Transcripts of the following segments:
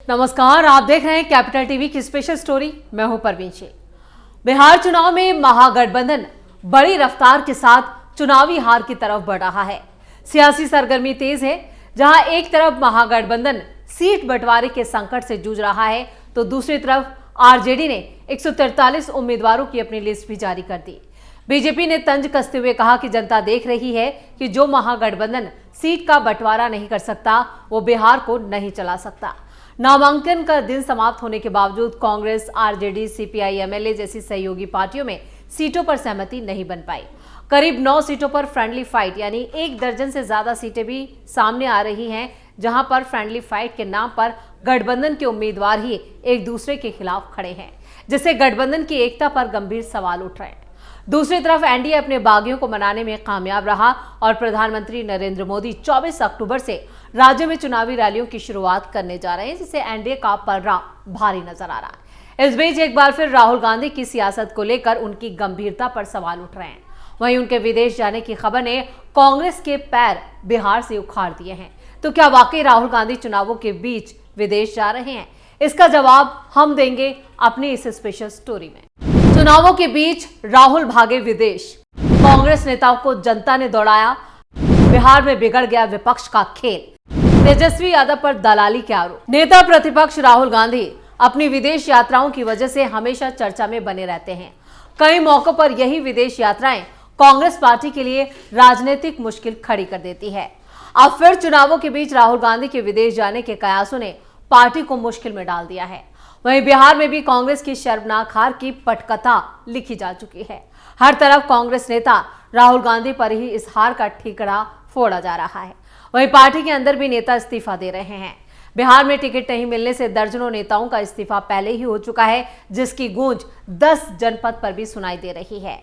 नमस्कार, आप देख रहे हैं कैपिटल टीवी की स्पेशल स्टोरी। मैं हूं परवीन शेख। बिहार चुनाव में महागठबंधन बड़ी रफ्तार के साथ चुनावी हार की तरफ बढ़ रहा है। सियासी सरगर्मी तेज है। जहां एक तरफ महागठबंधन सीट बंटवारे के संकट से जूझ रहा है, तो दूसरी तरफ आरजेडी ने 143 उम्मीदवारों की अपनी लिस्ट भी जारी कर दी। बीजेपी ने तंज कसते हुए कहा कि जनता देख रही है कि जो महागठबंधन सीट का बंटवारा नहीं कर सकता, वो बिहार को नहीं चला सकता। नामांकन का दिन समाप्त होने के बावजूद कांग्रेस, आरजेडी, सीपीआई, एमएलए जैसी सहयोगी पार्टियों में सीटों पर सहमति नहीं बन पाई। करीब 9 सीटों पर फ्रेंडली फाइट यानी 1 दर्जन से ज्यादा सीटें भी सामने आ रही हैं, जहां पर फ्रेंडली फाइट के नाम पर गठबंधन के उम्मीदवार ही एक दूसरे के खिलाफ खड़े हैं, जिससे गठबंधन की एकता पर गंभीर सवाल उठ रहे हैं। दूसरी तरफ एनडीए अपने बागियों को मनाने में कामयाब रहा और प्रधानमंत्री नरेंद्र मोदी 24 अक्टूबर से राज्य में चुनावी रैलियों की शुरुआत करने जा रहे हैं, जिससे एनडीए का पलड़ा भारी नजर आ रहा है। इस बीच एक बार फिर राहुल गांधी की सियासत को लेकर उनकी गंभीरता पर सवाल उठ रहे हैं। वहीं उनके विदेश जाने की खबर ने कांग्रेस के पैर बिहार से उखाड़ दिए हैं। तो क्या वाकई राहुल गांधी चुनावों के बीच विदेश जा रहे हैं? इसका जवाब हम देंगे अपनी इस स्पेशल स्टोरी में। चुनावों के बीच राहुल भागे विदेश, कांग्रेस नेताओं को जनता ने दौड़ाया, बिहार में बिगड़ गया विपक्ष का खेल, तेजस्वी यादव पर दलाली के आरोप। नेता प्रतिपक्ष राहुल गांधी अपनी विदेश यात्राओं की वजह से हमेशा चर्चा में बने रहते हैं। कई मौकों पर यही विदेश यात्राएं कांग्रेस पार्टी के लिए राजनीतिक मुश्किल खड़ी कर देती है। अब फिर चुनावों के बीच राहुल गांधी के विदेश जाने के कयासों ने पार्टी को मुश्किल में डाल दिया है। वहीं बिहार में भी कांग्रेस की शर्मनाक हार की पटकथा लिखी जा चुकी है। हर तरफ कांग्रेस नेता राहुल गांधी पर ही इस हार का ठीकरा फोड़ा जा रहा है। वहीं पार्टी के अंदर भी नेता इस्तीफा दे रहे हैं। बिहार में टिकट नहीं मिलने से दर्जनों नेताओं का इस्तीफा पहले ही हो चुका है, जिसकी गूंज 10 जनपद पर भी सुनाई दे रही है।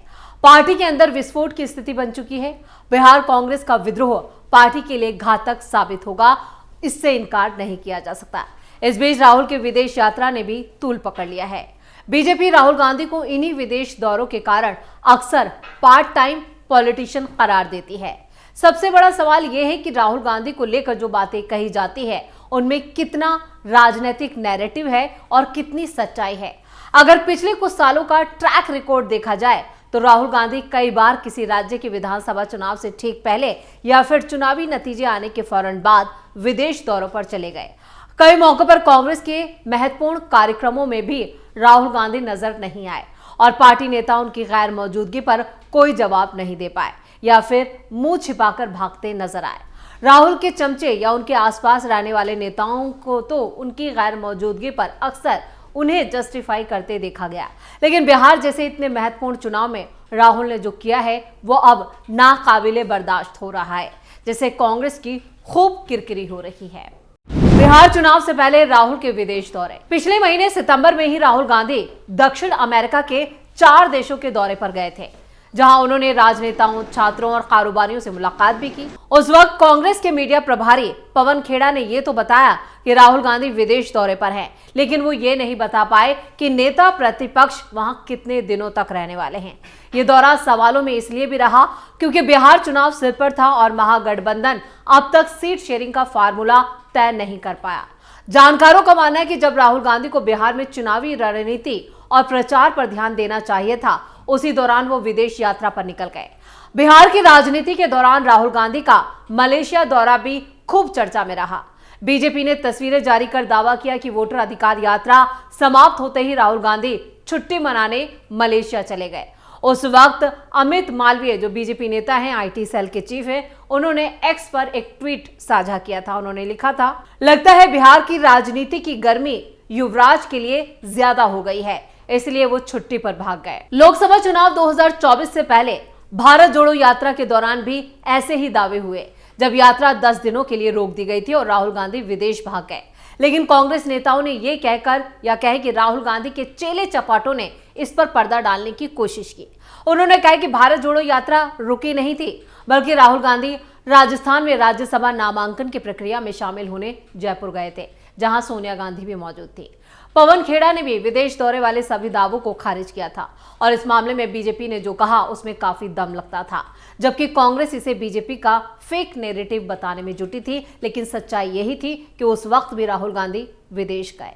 पार्टी के अंदर विस्फोट की स्थिति बन चुकी है। बिहार कांग्रेस का विद्रोह पार्टी के लिए घातक साबित होगा, इससे इनकार नहीं किया जा सकता। इस बीच राहुल की विदेश यात्रा ने भी तूल पकड़ लिया है। बीजेपी राहुल गांधी को इन्हीं विदेश दौरों के कारण अक्सर पार्ट टाइम पॉलिटिशियन करार देती है। सबसे बड़ा सवाल यह है कि राहुल गांधी को लेकर जो बातें कही जाती है, उनमें कितना राजनीतिक नैरेटिव है और कितनी सच्चाई है। अगर पिछले कुछ सालों का ट्रैक रिकॉर्ड देखा जाए, तो राहुल गांधी कई बार किसी राज्य के विधानसभा चुनाव से ठीक पहले या फिर चुनावी नतीजे आने के फौरन बाद विदेश दौरों पर चले गए। कई मौकों पर कांग्रेस के महत्वपूर्ण कार्यक्रमों में भी राहुल गांधी नजर नहीं आए और पार्टी नेता उनकी गैर मौजूदगी पर कोई जवाब नहीं दे पाए या फिर मुंह छिपाकर भागते नजर आए। राहुल के चमचे या उनके आसपास रहने वाले नेताओं को तो उनकी गैर मौजूदगी पर अक्सर उन्हें जस्टिफाई करते देखा गया, लेकिन बिहार जैसे इतने महत्वपूर्ण चुनाव में राहुल ने जो किया है वो अब नाकाबिले बर्दाश्त हो रहा है, जिससे कांग्रेस की खूब किरकिरी हो रही है। बिहार चुनाव से पहले राहुल के विदेश दौरे। पिछले महीने सितंबर में ही राहुल गांधी दक्षिण अमेरिका के 4 देशों के दौरे पर गए थे, जहां उन्होंने राजनेताओं, छात्रों और कारोबारियों से मुलाकात भी की। उस वक्त कांग्रेस के मीडिया प्रभारी पवन खेड़ा ने यह तो बताया कि राहुल गांधी विदेश दौरे पर हैं, लेकिन वो ये नहीं बता पाए कि नेता प्रतिपक्ष वहां कितने दिनों तक रहने वाले हैं। ये दौरा सवालों में इसलिए भी रहा क्योंकि बिहार चुनाव सिर पर था और महागठबंधन अब तक सीट शेयरिंग का फार्मूला तय नहीं कर पाया। जानकारों का मानना है कि जब राहुल गांधी को बिहार में चुनावी रणनीति और प्रचार पर ध्यान देना चाहिए था, उसी दौरान वो विदेश यात्रा पर निकल गए। बिहार की राजनीति के दौरान राहुल गांधी का मलेशिया दौरा भी खूब चर्चा में रहा। बीजेपी ने तस्वीरें जारी कर दावा किया कि वोटर अधिकार यात्रा समाप्त होते ही राहुल गांधी छुट्टी मनाने मलेशिया चले गए। उस वक्त अमित मालवीय, जो बीजेपी नेता हैं, आईटी सेल के चीफ हैं, उन्होंने एक्स पर एक ट्वीट साझा किया था। उन्होंने लिखा था, लगता है बिहार की राजनीति की गर्मी युवराज के लिए ज्यादा हो गई है, इसलिए वो छुट्टी पर भाग गए। लोकसभा चुनाव 2024 से पहले भारत जोड़ो यात्रा के दौरान भी ऐसे ही दावे हुए, जब यात्रा 10 दिनों के लिए रोक दी गई थी और राहुल गांधी विदेश भाग गए। लेकिन कांग्रेस नेताओं ने यह कहकर या कहे कि राहुल गांधी के चेले चपाटों ने इस पर पर्दा डालने की कोशिश की। उन्होंने कहा कि भारत जोड़ो यात्रा रुकी नहीं थी, बल्कि राहुल गांधी राजस्थान में राज्यसभा नामांकन की प्रक्रिया में शामिल होने जयपुर गए थे, जहां सोनिया गांधी भी मौजूद थी। पवन खेड़ा ने भी विदेश दौरे वाले सभी दावों को खारिज किया था और इस मामले में बीजेपी ने जो कहा उसमें काफी दम लगता था, जबकि कांग्रेस इसे बीजेपी का फेक नैरेटिव बताने में जुटी थी। लेकिन सच्चाई यही थी कि उस वक्त भी राहुल गांधी विदेश गए।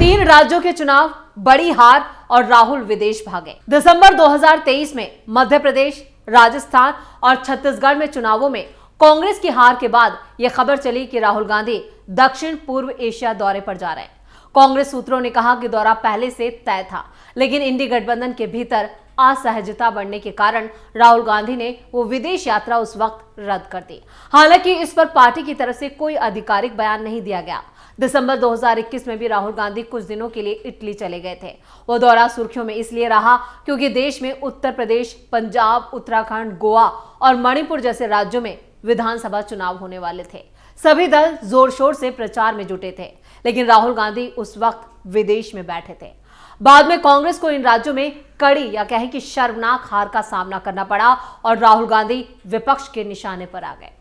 3 राज्यों के चुनाव, बड़ी हार और राहुल विदेश भागे। दिसंबर 2023 में मध्य प्रदेश, राजस्थान और छत्तीसगढ़ में चुनावों में कांग्रेस की हार के बाद यह खबर चली कि राहुल गांधी दक्षिण पूर्व एशिया दौरे पर जा रहे हैं। कांग्रेस सूत्रों ने कहा कि दौरा पहले से तय था, लेकिन इंडी गठबंधन के भीतर असहजता बढ़ने के कारण राहुल गांधी ने वो विदेश यात्रा उस वक्त रद्द कर दी। हालांकि इस पर पार्टी की तरफ से कोई आधिकारिक बयान नहीं दिया गया। दिसंबर 2021 में भी राहुल गांधी कुछ दिनों के लिए इटली चले गए थे। वो दौरा सुर्खियों में इसलिए रहा क्योंकि देश में उत्तर प्रदेश, पंजाब, उत्तराखंड, गोवा और मणिपुर जैसे राज्यों में विधानसभा चुनाव होने वाले थे। सभी दल जोर शोर से प्रचार में जुटे थे, लेकिन राहुल गांधी उस वक्त विदेश में बैठे थे। बाद में कांग्रेस को इन राज्यों में कड़ी या कहें कि शर्मनाक हार का सामना करना पड़ा और राहुल गांधी विपक्ष के निशाने पर आ गए।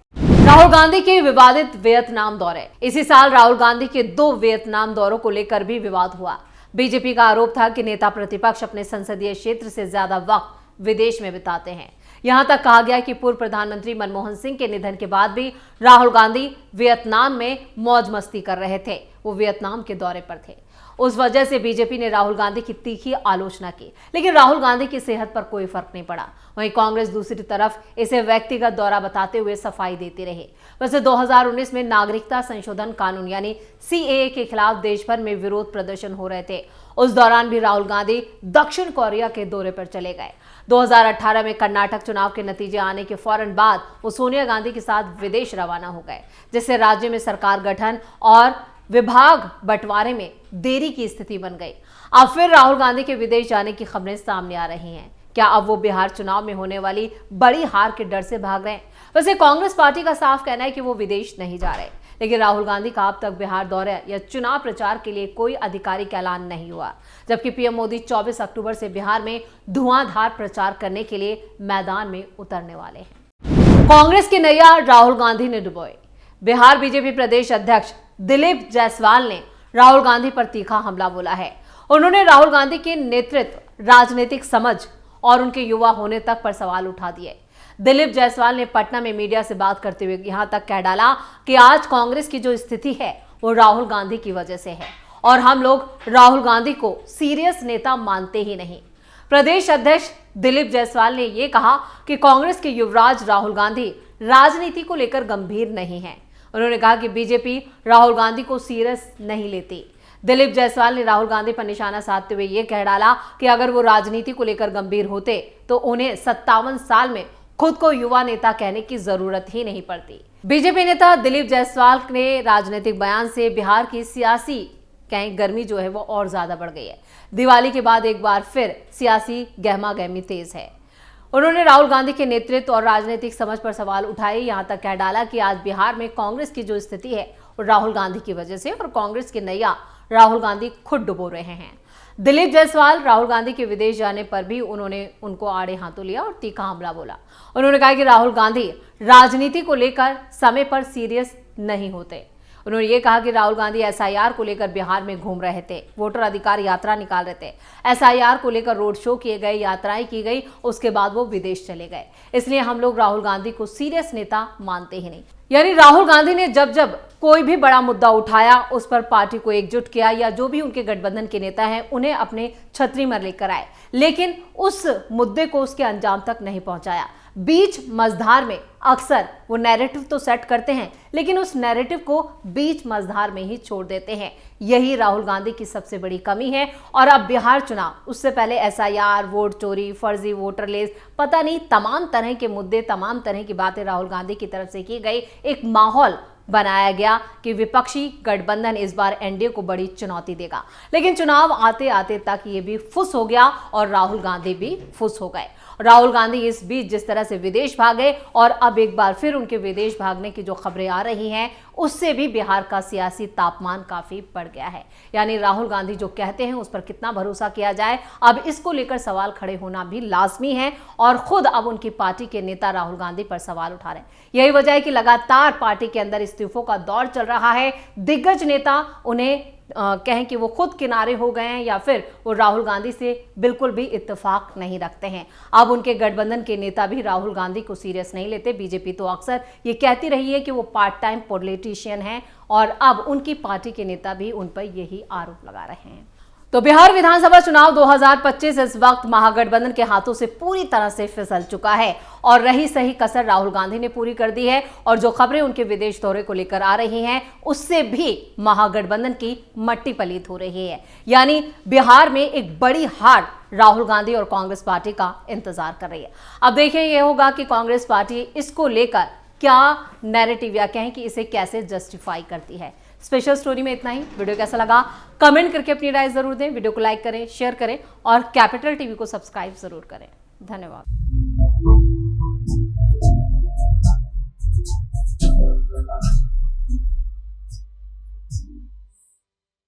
राहुल गांधी के विवादित वियतनाम दौरे। इसी साल राहुल गांधी के 2 वियतनाम दौरों को लेकर भी विवाद हुआ। बीजेपी का आरोप था कि नेता प्रतिपक्ष अपने संसदीय क्षेत्र से ज्यादा वक्त विदेश में बिताते हैं। यहां तक कहा गया कि पूर्व प्रधानमंत्री मनमोहन सिंह के निधन के बाद भी राहुल गांधी वियतनाम में मौज मस्ती कर रहे थे। वो वियतनाम के दौरे पर थे। उस वजह से बीजेपी ने राहुल गांधी की तीखी आलोचना की, लेकिन राहुल गांधी की सेहत पर कोई फर्क नहीं पड़ा। वहीं कांग्रेस दूसरी तरफ इसे व्यक्तिगत दौरा बताते हुए सफाई देती रही। वैसे 2019 में नागरिकता संशोधन कानून यानी CAA के खिलाफ देश भर में विरोध प्रदर्शन हो रहे थे। उस दौरान भी राहुल गांधी दक्षिण कोरिया के दौरे पर चले गए। 2018 में कर्नाटक चुनाव के नतीजे आने के फौरन बाद वो सोनिया गांधी के साथ विदेश रवाना हो गए, जिससे राज्य में सरकार गठन और विभाग बंटवारे में देरी की स्थिति बन गई। अब फिर राहुल गांधी के विदेश जाने की खबरें सामने आ रही हैं। क्या अब वो बिहार चुनाव में होने वाली बड़ी हार के डर से भाग रहे हैं? वैसे कांग्रेस पार्टी का साफ कहना है कि वो विदेश नहीं जा रहे, लेकिन राहुल गांधी का अब तक बिहार दौरे या चुनाव प्रचार के लिए कोई आधिकारिक ऐलान नहीं हुआ, जबकि पीएम मोदी 24 अक्टूबर से बिहार में धुआंधार प्रचार करने के लिए मैदान में उतरने वाले हैं। कांग्रेस की नैया राहुल गांधी ने डुबोई। बिहार बीजेपी प्रदेश अध्यक्ष दिलीप जायसवाल ने राहुल गांधी पर तीखा हमला बोला है। उन्होंने राहुल गांधी के नेतृत्व, राजनीतिक समझ और उनके युवा होने तक पर सवाल उठा दिए। दिलीप जायसवाल ने पटना में मीडिया से बात करते हुए यहां तक कह डाला कि आज कांग्रेस की जो स्थिति है वो राहुल गांधी की वजह से है और हम लोग राहुल गांधी को सीरियस नेता मानते ही नहीं। प्रदेश अध्यक्ष दिलीप जायसवाल ने यह कहा कि कांग्रेस के युवराज राहुल गांधी राजनीति को लेकर गंभीर नहीं है। उन्होंने कहा कि बीजेपी राहुल गांधी को सीरियस नहीं लेती। दिलीप जायसवाल ने राहुल गांधी पर निशाना साधते हुए यह कह डाला कि अगर वो राजनीति को लेकर गंभीर होते तो उन्हें 57 साल में खुद को युवा नेता कहने की जरूरत ही नहीं पड़ती। बीजेपी नेता दिलीप जायसवाल ने राजनीतिक बयान से बिहार की सियासी कहीं गर्मी जो है वो और ज्यादा बढ़ गई है। दिवाली के बाद एक बार फिर सियासी गहमा गहमी तेज है। उन्होंने राहुल गांधी के नेतृत्व और राजनीतिक समझ पर सवाल उठाए। यहां तक कह डाला कि आज बिहार में कांग्रेस की जो स्थिति है वो राहुल गांधी की वजह से और कांग्रेस की नैया राहुल गांधी खुद डुबो रहे हैं। दिलीप जायसवाल राहुल गांधी के विदेश जाने पर भी उन्होंने उनको आड़े हाथों लिया और तीखा हमला बोला। उन्होंने कहा कि राहुल गांधी राजनीति को लेकर समय पर सीरियस नहीं होते। उन्होंने ये कहा कि राहुल गांधी SIR को लेकर बिहार में घूम रहे थे, वोटर अधिकार यात्रा निकाल रहे थे, SIR को लेकर रोड शो किए गए, यात्राएं की गई, उसके बाद वो विदेश चले गए। इसलिए हम लोग राहुल गांधी को सीरियस नेता मानते ही नहीं। यानी राहुल गांधी ने जब जब कोई भी बड़ा मुद्दा उठाया उस पर पार्टी को एकजुट किया या जो भी उनके गठबंधन के नेता हैं उन्हें अपने छतरी में लेकर आए, लेकिन उस मुद्दे को उसके अंजाम तक नहीं पहुंचाया। बीच मझधार में अक्सर वो नैरेटिव तो सेट करते हैं, लेकिन उस नैरेटिव को बीच मझधार में ही छोड़ देते हैं। यही राहुल गांधी की सबसे बड़ी कमी है। और अब बिहार चुनाव, उससे पहले SIR, वोट चोरी, फर्जी वोटर लिस्ट, पता नहीं तमाम तरह के मुद्दे, तमाम तरह की बातें राहुल गांधी की तरफ से की गई। एक माहौल बनाया गया कि विपक्षी गठबंधन इस बार NDA को बड़ी चुनौती देगा, लेकिन चुनाव आते आते तक ये भी फुस हो गया और राहुल गांधी भी फुस हो गए। राहुल गांधी इस बीच जिस तरह से विदेश भागे और अब एक बार फिर उनके विदेश भागने की जो खबरें आ रही हैं उससे भी बिहार का सियासी तापमान काफी बढ़ गया है। यानी राहुल गांधी जो कहते हैं उस पर कितना भरोसा किया जाए, अब इसको लेकर सवाल खड़े होना भी लाजमी है और खुद अब उनकी पार्टी के नेता राहुल गांधी पर सवाल उठा रहे हैं। यही वजह है कि लगातार पार्टी के अंदर इस इस्तीफों का दौर चल रहा है। दिग्गज नेता उन्हें कहें कि वो खुद किनारे हो गए हैं या फिर वो राहुल गांधी से बिल्कुल भी इत्तेफाक नहीं रखते हैं। अब उनके गठबंधन के नेता भी राहुल गांधी को सीरियस नहीं लेते। बीजेपी तो अक्सर ये कहती रही है कि वो पार्ट टाइम पॉलिटिशियन हैं और अब उनकी पार्टी के नेता भी उन पर यही आरोप लगा रहे हैं। तो बिहार विधानसभा चुनाव 2025 इस वक्त महागठबंधन के हाथों से पूरी तरह से फिसल चुका है और रही सही कसर राहुल गांधी ने पूरी कर दी है और जो खबरें उनके विदेश दौरे को लेकर आ रही हैं उससे भी महागठबंधन की मट्टी पलीत हो रही है। यानी बिहार में एक बड़ी हार राहुल गांधी और कांग्रेस पार्टी का इंतजार कर रही है। अब देखिए यह होगा कि कांग्रेस पार्टी इसको लेकर क्या नैरेटिव या कहें कि इसे कैसे जस्टिफाई करती है। स्पेशल स्टोरी में इतना ही। वीडियो कैसा लगा कमेंट करके अपनी राय जरूर दें। वीडियो को लाइक करें, शेयर करें और कैपिटल टीवी को सब्सक्राइब जरूर करें। धन्यवाद।